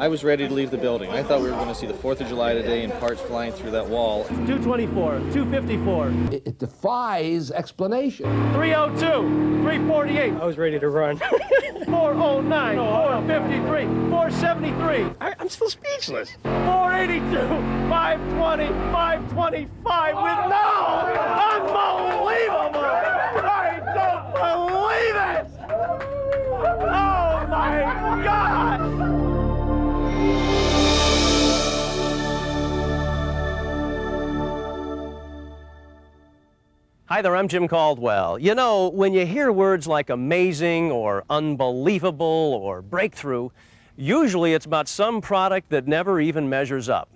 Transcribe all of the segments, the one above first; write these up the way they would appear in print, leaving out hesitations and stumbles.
I was ready to leave the building. I thought we were going to see the 4th of July today and parts flying through that wall. 224, 254. It defies explanation. 302, 348. I was ready to run. 409, 453, 473. I'm still speechless. 482, 520, 525 with no! Unbelievable! I don't believe it! Oh my God! Hi there, I'm Jim Caldwell. You know, when you hear words like amazing or unbelievable or breakthrough, usually it's about some product that never even measures up.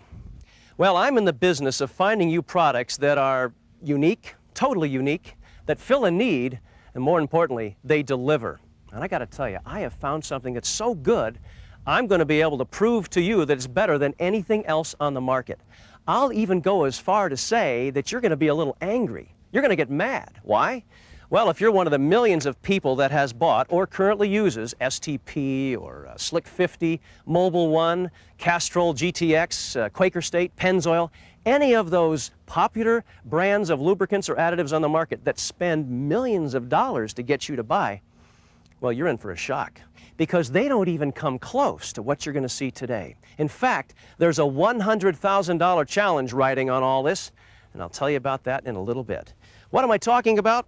Well, I'm in the business of finding you products that are unique, totally unique, that fill a need, and more importantly, they deliver. And I gotta tell you, I have found something that's so good, I'm gonna be able to prove to you that it's better than anything else on the market. I'll even go as far to say that you're gonna be a little angry. You're going to get mad. Why? Well, if you're one of the millions of people that has bought or currently uses STP or Slick 50, Mobile One, Castrol GTX, Quaker State, Pennzoil, any of those popular brands of lubricants or additives on the market that spend millions of dollars to get you to buy, well, you're in for a shock, because they don't even come close to what you're going to see today. In fact, there's a $100,000 challenge riding on all this, and I'll tell you about that in a little bit. What am I talking about?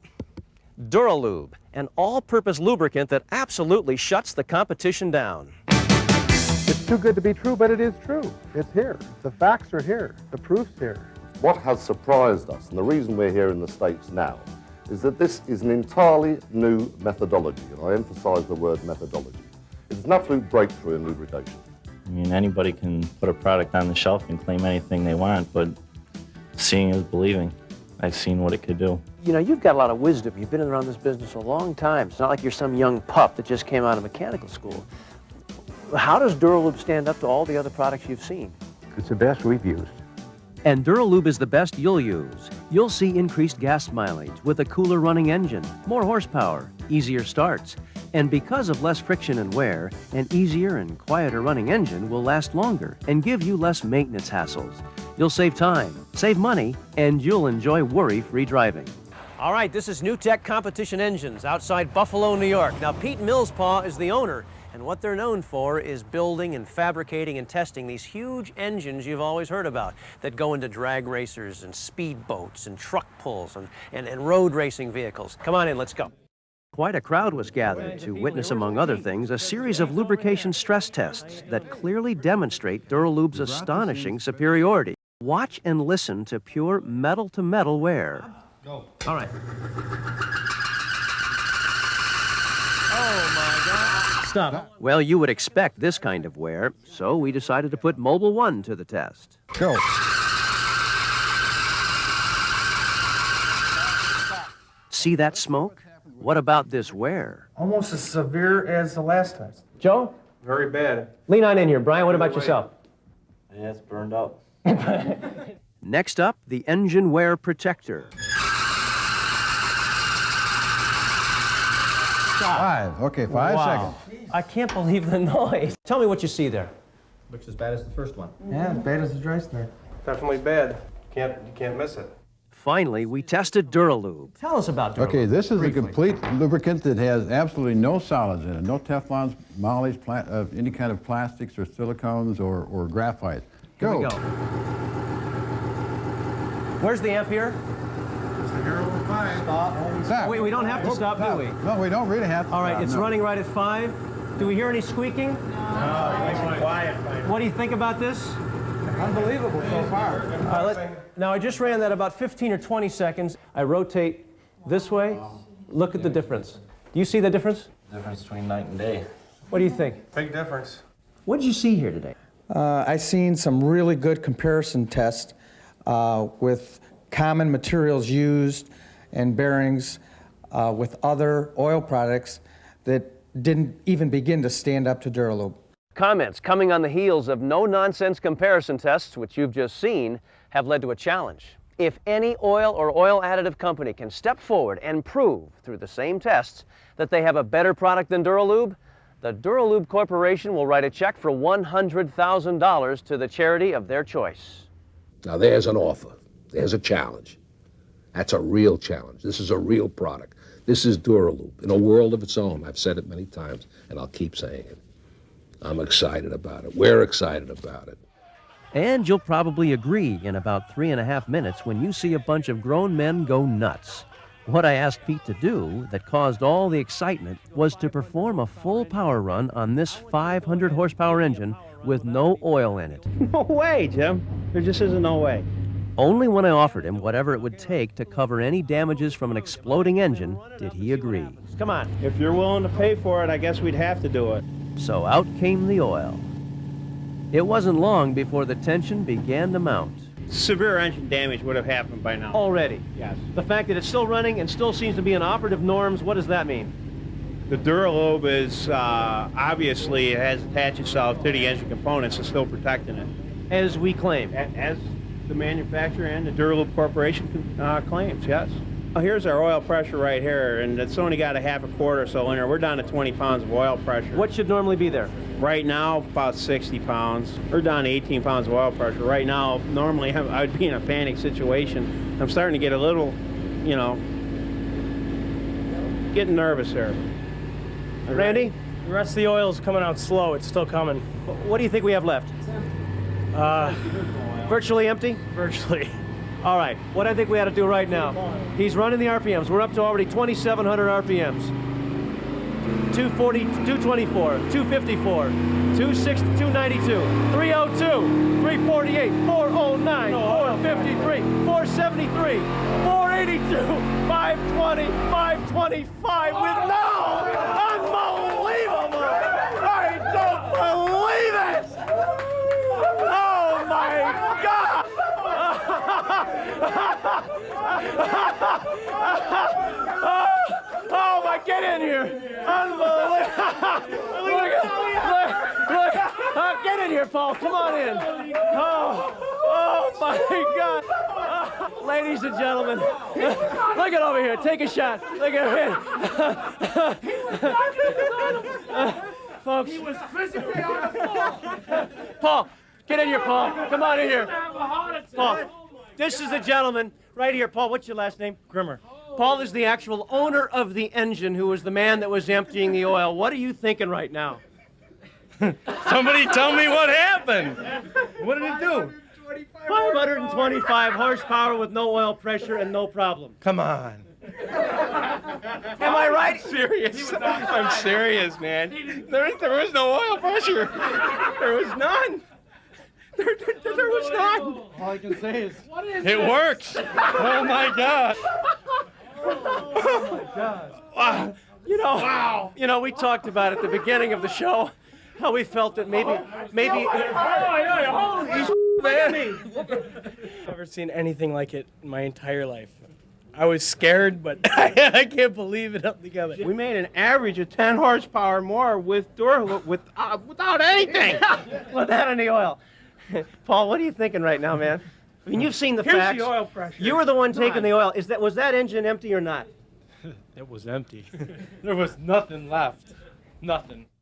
DuraLube, an all-purpose lubricant that absolutely shuts the competition down. It's too good to be true, but it is true. It's here. The facts are here. The proof's here. What has surprised us, and the reason we're here in the States now, is that this is an entirely new methodology, and I emphasize the word methodology. It's an absolute breakthrough in lubrication. I mean, anybody can put a product on the shelf and claim anything they want, but seeing is believing. I've seen what it could do. You know, you've got a lot of wisdom. You've been around this business a long time. It's not like you're some young pup that just came out of mechanical school. How does DuraLube stand up to all the other products you've seen? It's the best we've used. And DuraLube is the best you'll use. You'll see increased gas mileage with a cooler running engine, more horsepower, easier starts. And because of less friction and wear, an easier and quieter running engine will last longer and give you less maintenance hassles. You'll save time, save money, and you'll enjoy worry-free driving. All right, this is New Tech Competition Engines outside Buffalo, New York. Now, Pete Millspaw is the owner, and what they're known for is building and fabricating and testing these huge engines you've always heard about that go into drag racers and speed boats and truck pulls and road racing vehicles. Come on in, let's go. Quite a crowd was gathered to witness, among other things, a series of lubrication stress tests that clearly demonstrate DuraLube's astonishing superiority. Watch and listen to pure metal-to-metal wear. Go. All right. Oh, my God. Stop. Well, you would expect this kind of wear, so we decided to put Mobile One to the test. Go. See that smoke? What about this wear? Almost as severe as the last time. Joe? Very bad. Lean on in here. Brian, what about yourself? Yeah, it's burned out. Next up, the engine wear protector. 5. Okay, 5 seconds. I can't believe the noise. Tell me what you see there. Looks as bad as the first one. Yeah, as bad as the dry start. Definitely bad. You can't miss it. Finally, we tested DuraLube. Tell us about DuraLube. Okay, this is briefly. a complete lubricant that has absolutely no solids in it. No Teflons, mollies, any kind of plastics or silicones or graphite. Here we go. Where's the amp here? Stop. We don't have to stop, do we? No, we don't really have to. All right, stop, it's no. running right at 5. Do we hear any squeaking? No, quiet. What do you think about this? Unbelievable so far. Now, I just ran that about 15 or 20 seconds. I rotate this way. Look at the difference. Do you see the difference? Difference between night and day. What do you think? Big difference. What did you see here today? I seen some really good comparison tests with common materials used and bearings with other oil products that didn't even begin to stand up to DuraLube. Comments coming on the heels of no-nonsense comparison tests, which you've just seen, have led to a challenge. If any oil or oil additive company can step forward and prove through the same tests that they have a better product than DuraLube, the DuraLube Corporation will write a check for $100,000 to the charity of their choice. Now there's an offer. There's a challenge. That's a real challenge. This is a real product. This is DuraLube in a world of its own. I've said it many times, and I'll keep saying it. I'm excited about it. We're excited about it. And you'll probably agree in about 3.5 minutes when you see a bunch of grown men go nuts. What I asked Pete to do that caused all the excitement was to perform a full power run on this 500 horsepower engine with no oil in it. No way, Jim. There just isn't no way. Only when I offered him whatever it would take to cover any damages from an exploding engine did he agree. Come on. If you're willing to pay for it, I guess we'd have to do it. So out came the oil. It wasn't long before the tension began to mount. Severe engine damage would have happened by now. Already? Yes. The fact that it's still running and still seems to be in operative norms, what does that mean? The DuraLube is, obviously, it has attached itself to the engine components and still protecting it. As we claim. As the manufacturer and the DuraLube Corporation claims, yes. Well, here's our oil pressure right here, and it's only got a half a quart or so in there. We're down to 20 pounds of oil pressure. What should normally be there? Right now, about 60 pounds. We're down to 18 pounds of oil pressure. Right now, normally I'd be in a panic situation. I'm starting to get a little, you know, getting nervous here. Randy? The rest of the oil's coming out slow. It's still coming. What do you think we have left? Virtually empty? Virtually. All right, what I think we ought to do right now, he's running the RPMs. We're up to already 2,700 RPMs. 240, 224, 254, 260, 292, 302, 348, 409, 453, 473, 482, 520, 525 with no! Unbelievable! I don't believe it! Oh my God! Oh my, get in here! Unbelievable! Look, get in here, Paul. Come on in. Oh my God! Ladies and gentlemen, look it over here. Take a shot. Look at it. Folks. He was physically on the floor. Paul, get in here, Paul. Come on in here. Paul, this is the gentleman right here. Paul, what's your last name? Grimmer. Paul is the actual owner of the engine who was the man that was emptying the oil. What are you thinking right now? Somebody tell me what happened. What did it do? 525 horsepower with no oil pressure and no problem. Come on. Am I right? Serious. I'm serious, man. There was no oil pressure. There was none. There was none. All I can say is, It works. Oh my God. Oh my God. Wow. You know, we talked about at the beginning of the show how we felt that maybe. Never seen anything like it in my entire life. I was scared, but I can't believe it held together. We made an average of 10 horsepower more with DuraLube without anything. Without any oil. Paul, what are you thinking right now, man? I mean, you've seen the facts. Here's the oil pressure. You were the one taking the oil. Was that engine empty or not? It was empty. There was nothing left. Nothing.